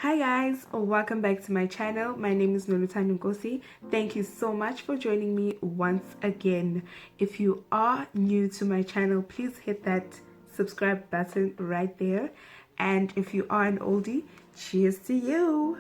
Hi guys, welcome back to my channel. My name is Nolutando Nkosi. Thank you so much for joining me once again. If you are new to my channel, please hit that subscribe button right there. And if you are an oldie, cheers to you.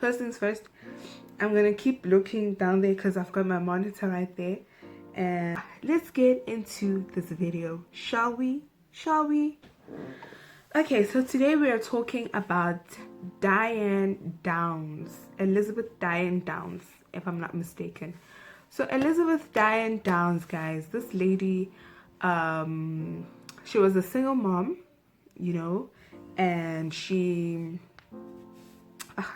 First things first, I'm gonna keep looking down there because I've got my monitor right there. And let's get into this video, shall we? Okay, so today we are talking about Diane Downs, Elizabeth Diane Downs, if I'm not mistaken. So Elizabeth Diane Downs, guys, this lady, she was a single mom, you know, and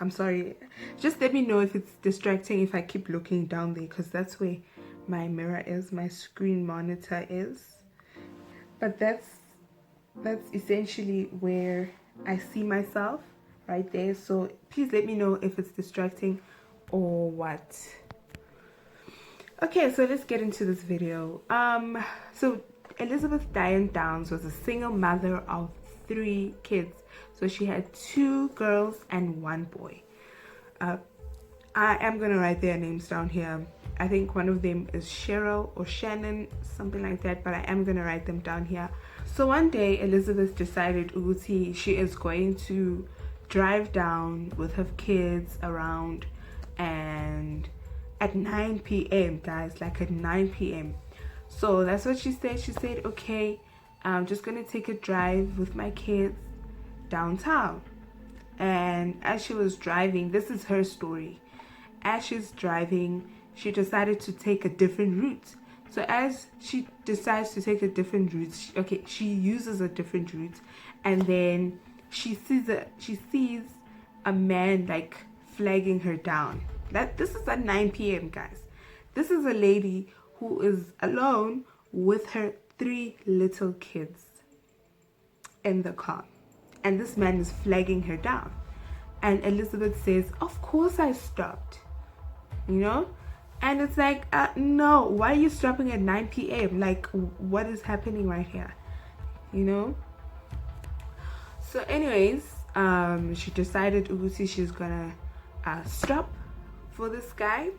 I'm sorry, just let me know if it's distracting if I keep looking down there, because that's where my mirror is, my screen monitor is. But that's essentially where I see myself right there. So please let me know if it's distracting or what. Okay, so let's get into this video. So Elizabeth Diane Downs was a single mother of 3 kids. So she had 2 girls and 1 boy. I am gonna write their names down here. I think one of them is Cheryl or Shannon, something like that, but I am gonna write them down here. So one day Elizabeth decided Uguti she is going to drive down with her kids around, and at 9 p.m. guys, like at 9 p.m. So that's what she said. She said, okay, I'm just gonna take a drive with my kids downtown. And as she was driving, this is her story, as she's driving, she decided to take a different route. So as she decides to take a different route, she uses a different route, and then she sees a man like flagging her down. This is at 9 p.m. guys. This is a lady who is alone with her 3 little kids in the car, and this man is flagging her down. And Elizabeth says, of course I stopped, you know. And it's like, no, why are you stopping at 9 p.m.? Like, what is happening right here, you know? So anyways, she decided Uguti she's gonna stop for this guy.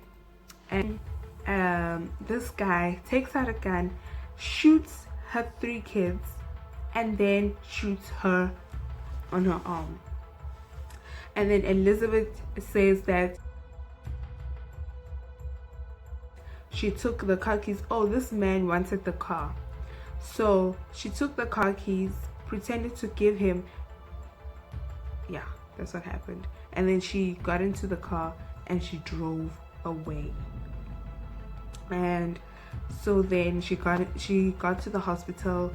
And this guy takes out a gun, shoots her 3 kids, and then shoots her on her arm. And then Elizabeth says that she took the car keys. Oh, this man wanted the car. So she took the car keys, pretended to give him. Yeah, that's what happened. And then she got into the car and she drove away. And so then she got to the hospital,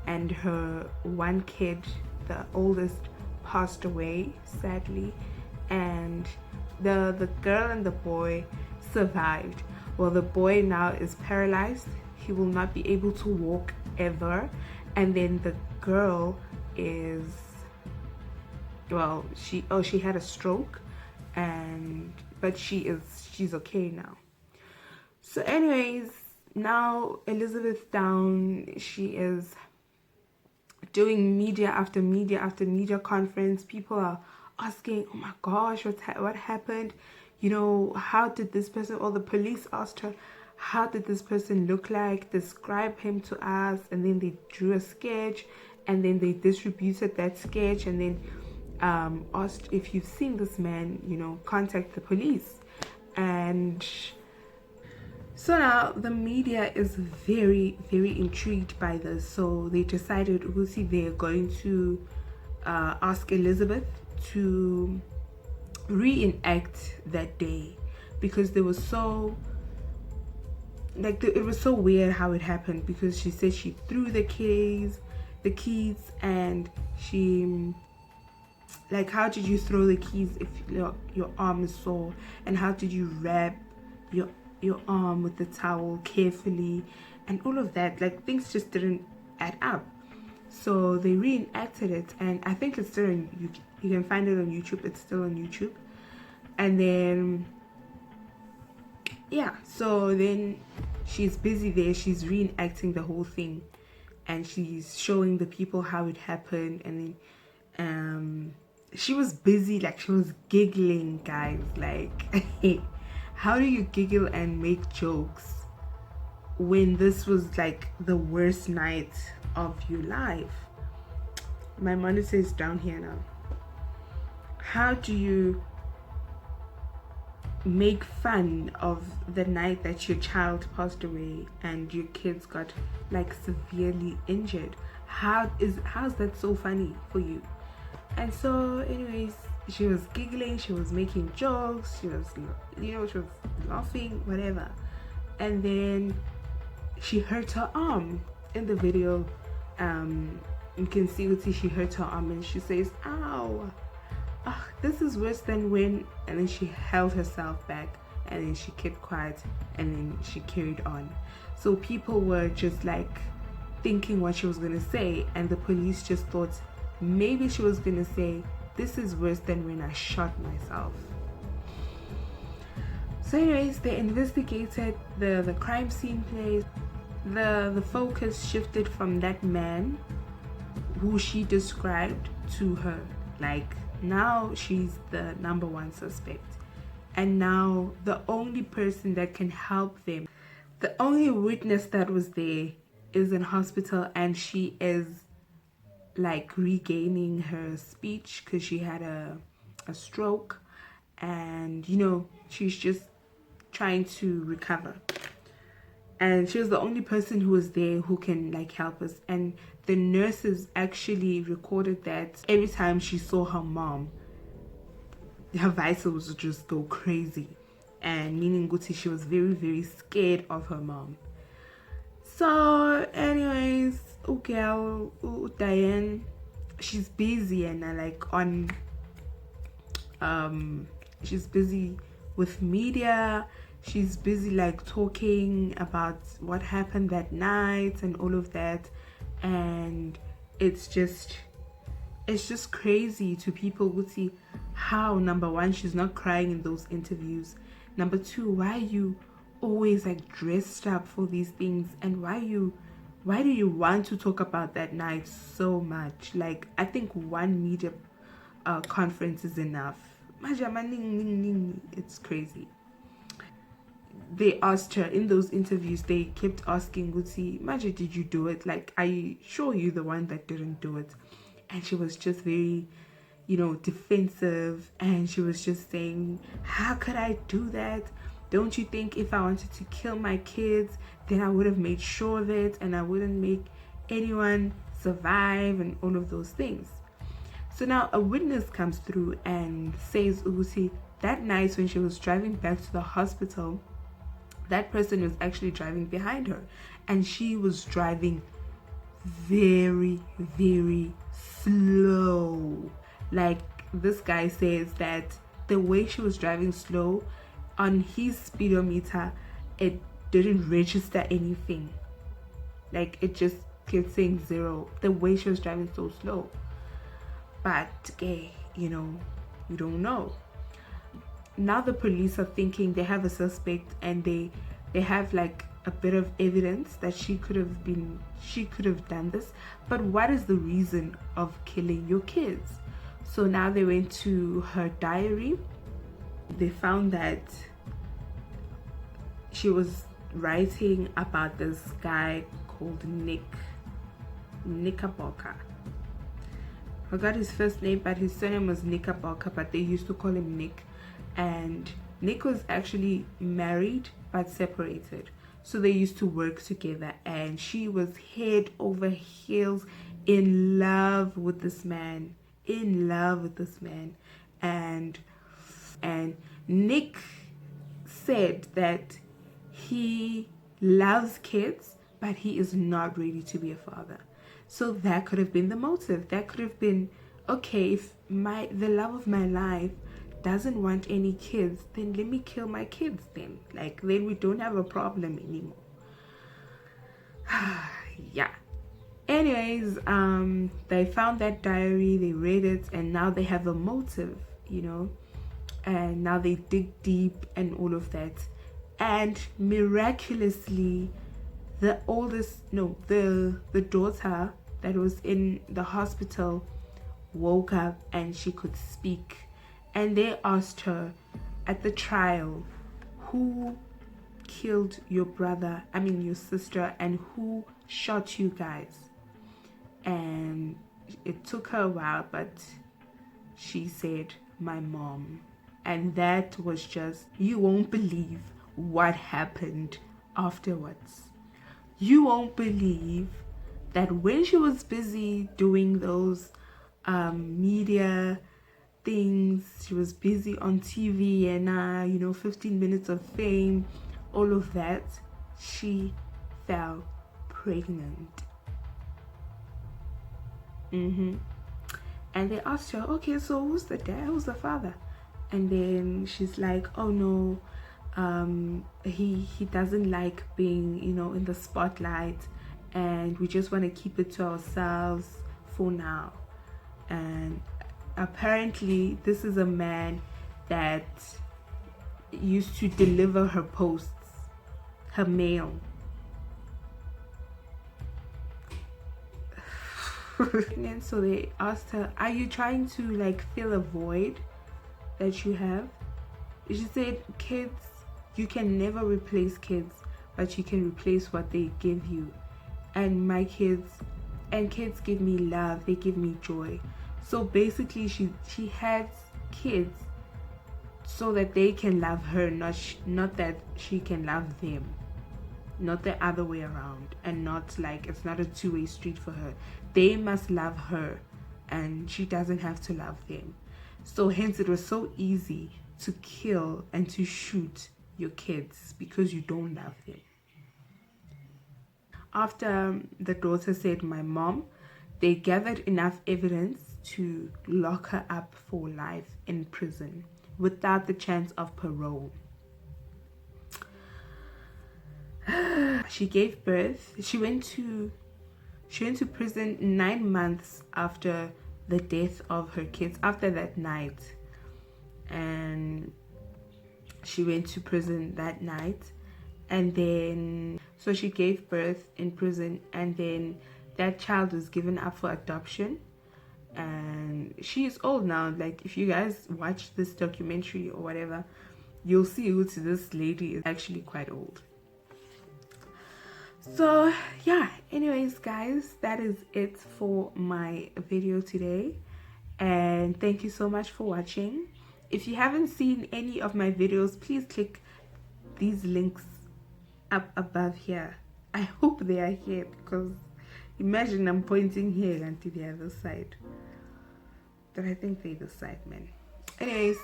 and her 1 kid, the oldest, passed away sadly, and the girl and the boy survived. Well, the boy now is paralyzed. He will not be able to walk ever. And then the girl is, well, she had a stroke, but she's okay now. So anyways, now Elizabeth Down, she is doing media after media after media conference. People are asking, oh my gosh, what happened? You know, how did this person, or the police asked her, how did this person look like? Describe him to us. And then they drew a sketch, and then they distributed that sketch, and then asked, if you've seen this man, you know, contact the police. And so now the media is very, very intrigued by this. So they decided, Uguti, they're going to ask Elizabeth to reenact that day, because there was so, like, it was so weird how it happened, because she said she threw the keys, and she, like, how did you throw the keys if your arm is sore? And how did you wrap your arm with the towel carefully, and all of that? Like, things just didn't add up. So they reenacted it, and I think it's still on, you can find it on YouTube. It's still on YouTube. And then yeah, so then she's busy there, she's reenacting the whole thing, and she's showing the people how it happened. And then she was busy, like she was giggling, guys. Like, how do you giggle and make jokes when this was like the worst night of your life? My monitor is down here now. How do you make fun of the night that your child passed away and your kids got like severely injured? How's that so funny for you? And so anyways, she was giggling, she was making jokes, she was, she was laughing, whatever. And then she hurt her arm. In the video, you can see she hurt her arm and she says, ow, oh, this is worse than when. And then she held herself back and then she kept quiet and then she carried on. So people were just like thinking what she was gonna say, and the police just thought maybe she was gonna say, this is worse than when I shot myself. So anyways, they investigated the crime scene place. The focus shifted from that man who she described to her. Like, now she's the number one suspect, and now the only person that can help them, the only witness that was there, is in hospital, and she is like regaining her speech because she had a stroke, and she's just trying to recover. And she was the only person who was there who can like help us. And the nurses actually recorded that every time she saw her mom, her vitals would just go crazy, and meaning Guti, she was very, very scared of her mom. So anyways, girl Diane, she's busy and like on she's busy with media. She's busy like talking about what happened that night and all of that, and it's just crazy to people who see how, number one, she's not crying in those interviews. Number two, why are you always like dressed up for these things, and why do you want to talk about that night so much? Like, I think one media conference is enough. It's crazy. They asked her in those interviews, they kept asking Guti, Maja, did you do it? Like, are you sure you're the one that didn't do it? And she was just very, defensive, and she was just saying, how could I do that? Don't you think if I wanted to kill my kids, then I would have made sure of it, and I wouldn't make anyone survive, and all of those things? So now a witness comes through and says, Uguti, that night when she was driving back to the hospital, that person was actually driving behind her, and she was driving very, very slow. Like, this guy says that the way she was driving slow, on his speedometer, it didn't register anything. Like, it just kept saying 0, the way she was driving so slow. But okay, you don't know. Now the police are thinking they have a suspect, and they have like a bit of evidence that she could have done this. But what is the reason of killing your kids? So now they went to her diary. They found that she was writing about this guy called Knickerbocker. I forgot his first name, but his surname was Knickerbocker, but they used to call him Nick. And Nick was actually married but separated, so they used to work together, and she was head over heels in love with this man, and Nick said that he loves kids, but he is not ready to be a father. So that could have been the motive. That could have been, okay, if the love of my life doesn't want any kids, then let me kill my kids then. Like, then we don't have a problem anymore. Yeah. Anyways, they found that diary, they read it, and now they have a motive, and now they dig deep and all of that. And miraculously, the daughter that was in the hospital woke up and she could speak. And they asked her at the trial, who killed your brother, your sister, and who shot you guys? And it took her a while, but she said, my mom. And that was just, you won't believe what happened afterwards. You won't believe that when she was busy doing those media things, she was busy on TV and 15 minutes of fame, all of that, she fell pregnant. And they asked her, okay, so who's the dad, who's the father? And then she's like, oh no, he doesn't like being in the spotlight, and we just want to keep it to ourselves for now. And apparently this is a man that used to deliver her posts, her mail. And so they asked her, are you trying to fill a void that you have? She said, kids, you can never replace kids, but you can replace what they give you. And my kids give me love, they give me joy. So basically she has kids so that they can love her, not that she can love them, not the other way around, and not it's not a two-way street for her. They must love her and she doesn't have to love them. So hence it was so easy to kill and to shoot your kids because you don't love them. After the daughter said, my mom, they gathered enough evidence to lock her up for life in prison without the chance of parole. She gave birth. She went to prison 9 months after the death of her kids, after that night. And she went to prison that night, and then so she gave birth in prison, and then that child was given up for adoption. And she is old now. If you guys watch this documentary or whatever, you'll see this lady is actually quite old. So yeah, anyways guys, that is it for my video today, and thank you so much for watching. If you haven't seen any of my videos, please click these links up above here. I hope they are here, because imagine I'm pointing here and to the other side, but I think they're the side, man. Anyways,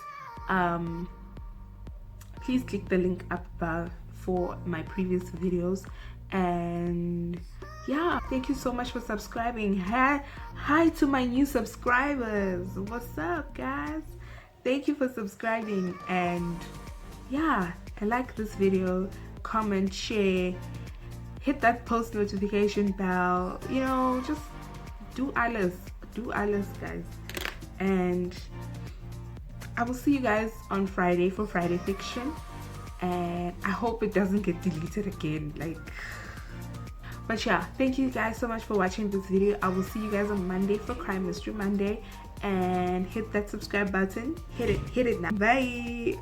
please click the link up above for my previous videos. And yeah, thank you so much for subscribing. Hi to my new subscribers. What's up, guys? Thank you for subscribing. And yeah, I like this video. Comment, share, hit that post notification bell, just do alles guys. And I will see you guys on Friday for Friday Fiction, and I hope it doesn't get deleted again, but yeah, thank you guys so much for watching this video. I will see you guys on Monday for Crime Mystery Monday, and hit that subscribe button. Hit it now. Bye.